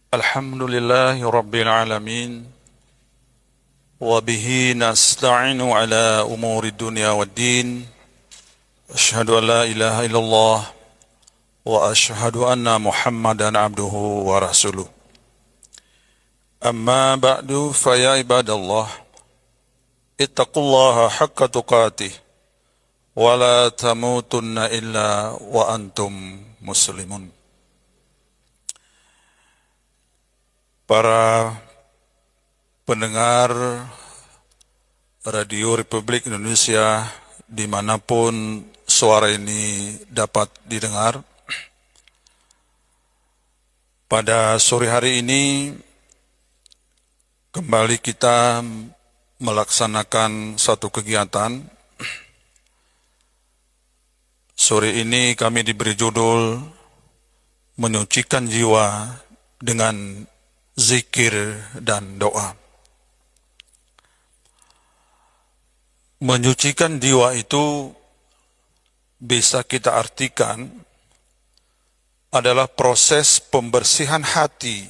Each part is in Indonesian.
Alhamdulillahi Rabbil Alamin Wabihi nasta'inu ala umuri dunia wa din Ashhadu an la ilaha illallah Wa ashhadu anna Muhammadan abduhu wa rasuluh Amma ba'du faya ibadallah Ittaqullaha haqqa tuqatih Wa la tamutunna illa wa antum muslimun. Para pendengar Radio Republik Indonesia dimanapun suara ini dapat didengar, pada sore hari ini kembali kita melaksanakan satu kegiatan. Sore ini kami diberi judul menyucikan jiwa dengan zikir dan doa. Menyucikan jiwa itu bisa kita artikan adalah proses pembersihan hati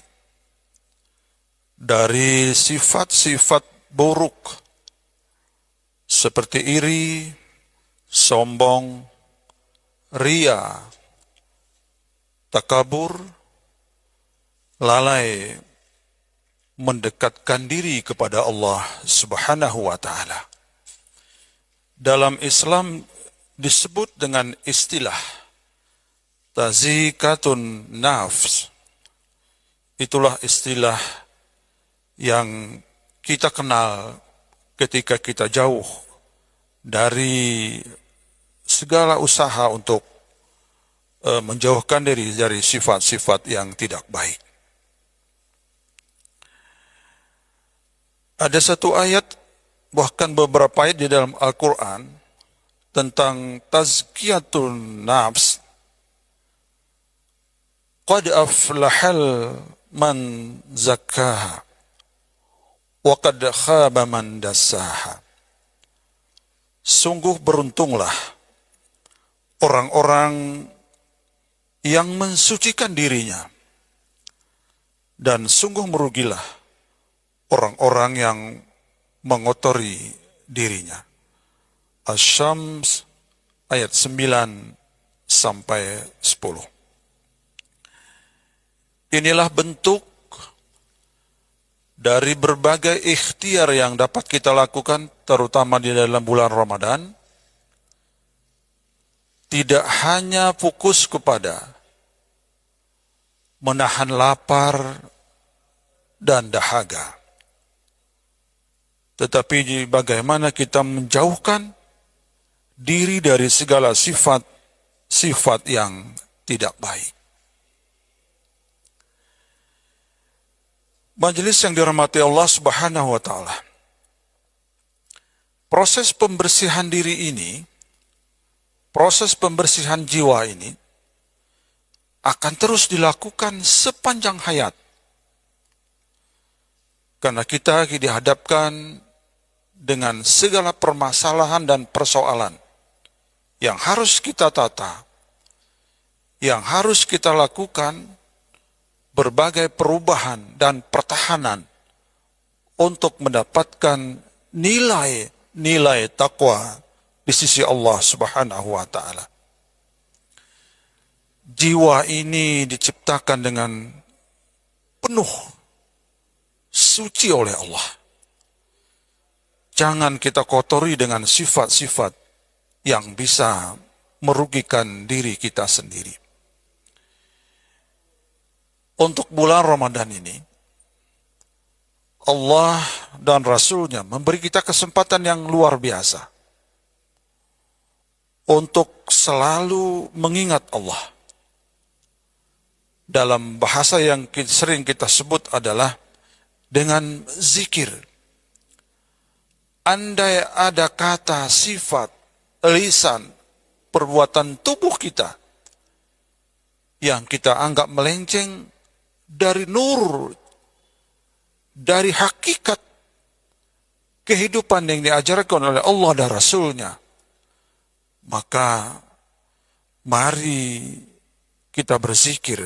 dari sifat-sifat buruk seperti iri, sombong, ria, takabur, lalai, mendekatkan diri kepada Allah Subhanahu wa ta'ala. Dalam Islam disebut dengan istilah tazkiyatun nafs. Itulah istilah yang kita kenal ketika kita jauh dari segala usaha untuk menjauhkan diri dari sifat-sifat yang tidak baik. Ada satu ayat, bahkan beberapa ayat di dalam Al-Quran tentang tazkiyatun nafs. Qad aflahal man zakkaha wa qad khaba man dassaha. Sungguh beruntunglah orang-orang yang mensucikan dirinya, dan sungguh merugilah orang-orang yang mengotori dirinya. Asy-Syams ayat 9 sampai 10. Inilah bentuk dari berbagai ikhtiar yang dapat kita lakukan, terutama di dalam bulan Ramadan. Tidak hanya fokus kepada menahan lapar dan dahaga, tetapi bagaimana kita menjauhkan diri dari segala sifat yang tidak baik. Majelis yang dirahmati Allah Subhanahu wa ta'ala, proses pembersihan diri ini, proses pembersihan jiwa ini akan terus dilakukan sepanjang hayat. Karena kita dihadapkan dengan segala permasalahan dan persoalan yang harus kita tata, yang harus kita lakukan berbagai perubahan dan pertahanan untuk mendapatkan nilai takwa di sisi Allah Subhanahu wa ta'ala. Jiwa ini diciptakan dengan penuh suci oleh Allah. Jangan kita kotori dengan sifat-sifat yang bisa merugikan diri kita sendiri. Untuk bulan Ramadan ini, Allah dan Rasul-Nya memberi kita kesempatan yang luar biasa untuk selalu mengingat Allah. Dalam bahasa yang sering kita sebut adalah dengan zikir. Andai ada kata, sifat, lisan, perbuatan tubuh kita yang kita anggap melenceng dari nur, dari hakikat kehidupan yang diajarkan oleh Allah dan Rasul-Nya, maka mari kita berzikir,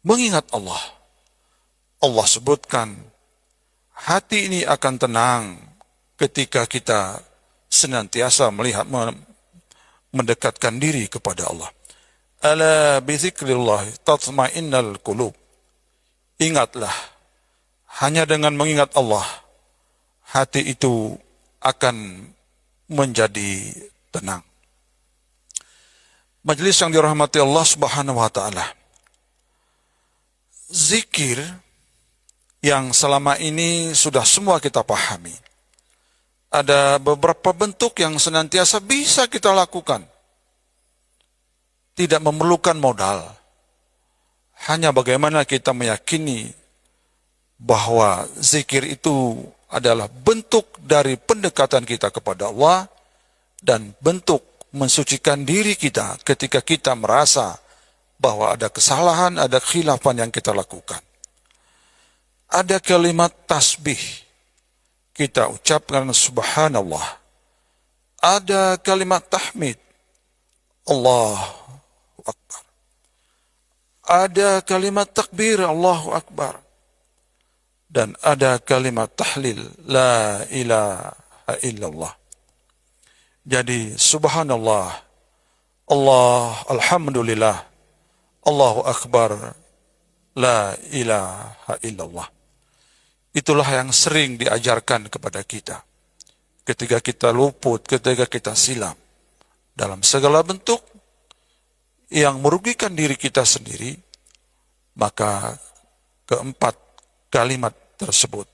mengingat Allah, Allah sebutkan, hati ini akan tenang ketika kita senantiasa melihat mendekatkan diri kepada Allah. Ala bizikrillah tatma'innal qulub. Ingatlah, hanya dengan mengingat Allah, hati itu akan menjadi tenang. Majelis yang dirahmati Allah Subhanahu wa taala. Zikir yang selama ini sudah semua kita pahami. Ada beberapa bentuk yang senantiasa bisa kita lakukan. Tidak memerlukan modal. Hanya bagaimana kita meyakini bahwa zikir itu adalah bentuk dari pendekatan kita kepada Allah dan bentuk mensucikan diri kita ketika kita merasa bahwa ada kesalahan, ada khilafan yang kita lakukan. Ada kalimat tasbih, kita ucapkan subhanallah. Ada kalimat tahmid, Allahu Akbar. Ada kalimat takbir, Allahu Akbar. Dan ada kalimat tahlil, la ilaha illallah. Jadi subhanallah, alhamdulillah, Allahu Akbar, la ilaha illallah. Itulah yang sering diajarkan kepada kita. Ketika kita luput, ketika kita silam. Dalam segala bentuk yang merugikan diri kita sendiri, maka keempat kalimat tersebut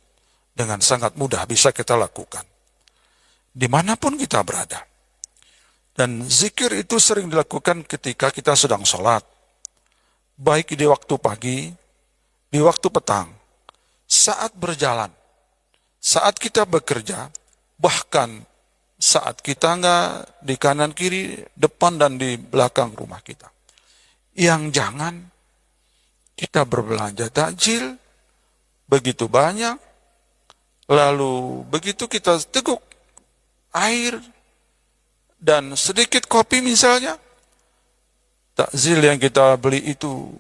dengan sangat mudah bisa kita lakukan. Dimanapun kita berada. Dan zikir itu sering dilakukan ketika kita sedang sholat. Baik di waktu pagi, di waktu petang, saat berjalan, saat kita bekerja, bahkan saat kita nggak di kanan kiri, depan dan di belakang rumah kita. Yang jangan kita berbelanja takjil, begitu banyak, lalu begitu kita teguk air dan sedikit kopi misalnya, takjil yang kita beli itu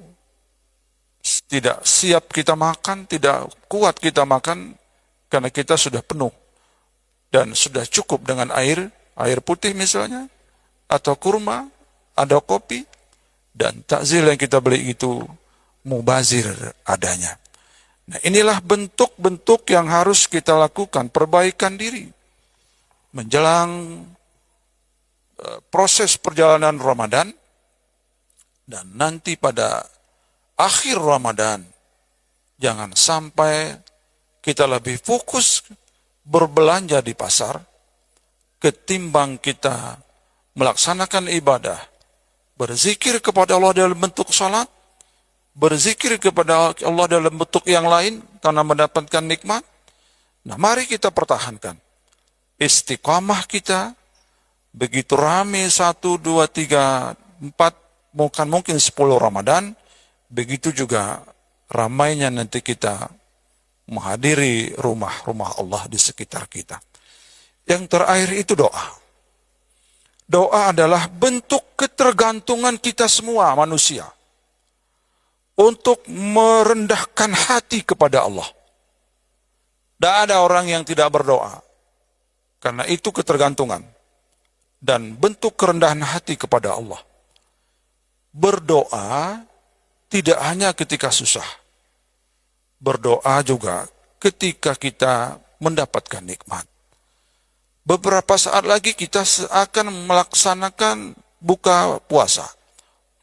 tidak siap kita makan, tidak kuat kita makan, karena kita sudah penuh. Dan sudah cukup dengan air putih misalnya, atau kurma, ada kopi, dan takjil yang kita beli itu mubazir adanya. Nah, inilah bentuk-bentuk yang harus kita lakukan, perbaikan diri. Menjelang proses perjalanan Ramadan, dan nanti pada akhir Ramadan, jangan sampai kita lebih fokus berbelanja di pasar, ketimbang kita melaksanakan ibadah, berzikir kepada Allah dalam bentuk salat, berzikir kepada Allah dalam bentuk yang lain, karena mendapatkan nikmat. Nah, mari kita pertahankan istiqamah kita. Begitu rame 1, 2, 3, 4, mungkin 10 Ramadan, begitu juga ramainya nanti kita menghadiri rumah-rumah Allah di sekitar kita. Yang terakhir itu doa. Doa adalah bentuk ketergantungan kita semua manusia untuk merendahkan hati kepada Allah. Tidak ada orang yang tidak berdoa, karena itu ketergantungan dan bentuk kerendahan hati kepada Allah. Berdoa tidak hanya ketika susah. Berdoa juga ketika kita mendapatkan nikmat. Beberapa saat lagi kita akan melaksanakan buka puasa.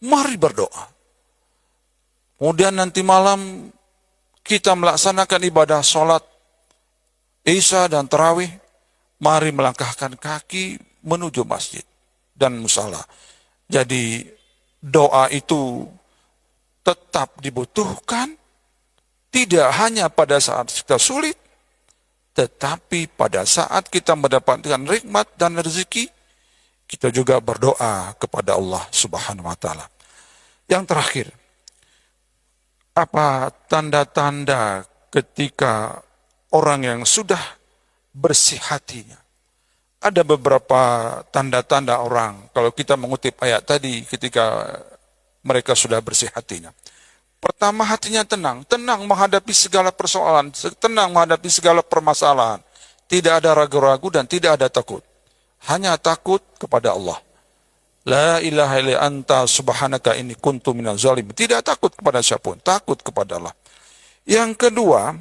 Mari berdoa. Kemudian nanti malam kita melaksanakan ibadah sholat Isya dan Tarawih. Mari melangkahkan kaki menuju masjid dan musala. Jadi doa itu tetap dibutuhkan, tidak hanya pada saat kita sulit, tetapi pada saat kita mendapatkan nikmat dan rezeki, kita juga berdoa kepada Allah Subhanahu wa taala. Yang terakhir, apa tanda-tanda ketika orang yang sudah bersih hatinya? Ada beberapa tanda-tanda orang, kalau kita mengutip ayat tadi, ketika mereka sudah bersih hatinya. Pertama, hatinya tenang. Tenang menghadapi segala persoalan. Tenang menghadapi segala permasalahan. Tidak ada ragu-ragu dan tidak ada takut. Hanya takut kepada Allah. La ilaha illa anta subhanaka inni kuntu minaz zalimin. Tidak takut kepada siapapun, takut kepada Allah. Yang kedua,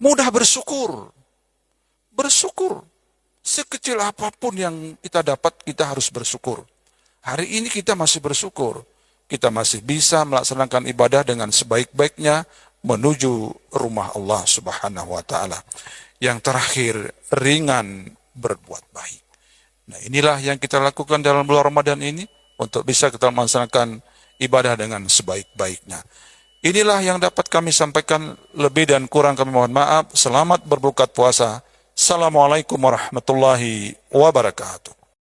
mudah bersyukur. Bersyukur. Sekecil apapun yang kita dapat, kita harus bersyukur. Hari ini kita masih bersyukur. Kita masih bisa melaksanakan ibadah dengan sebaik-baiknya menuju rumah Allah Subhanahu wa taala. Yang terakhir, ringan berbuat baik. Nah, inilah yang kita lakukan dalam bulan Ramadan ini untuk bisa kita melaksanakan ibadah dengan sebaik-baiknya. Inilah yang dapat kami sampaikan, lebih dan kurang kami mohon maaf. Selamat berbuka puasa. Assalamualaikum warahmatullahi wabarakatuh.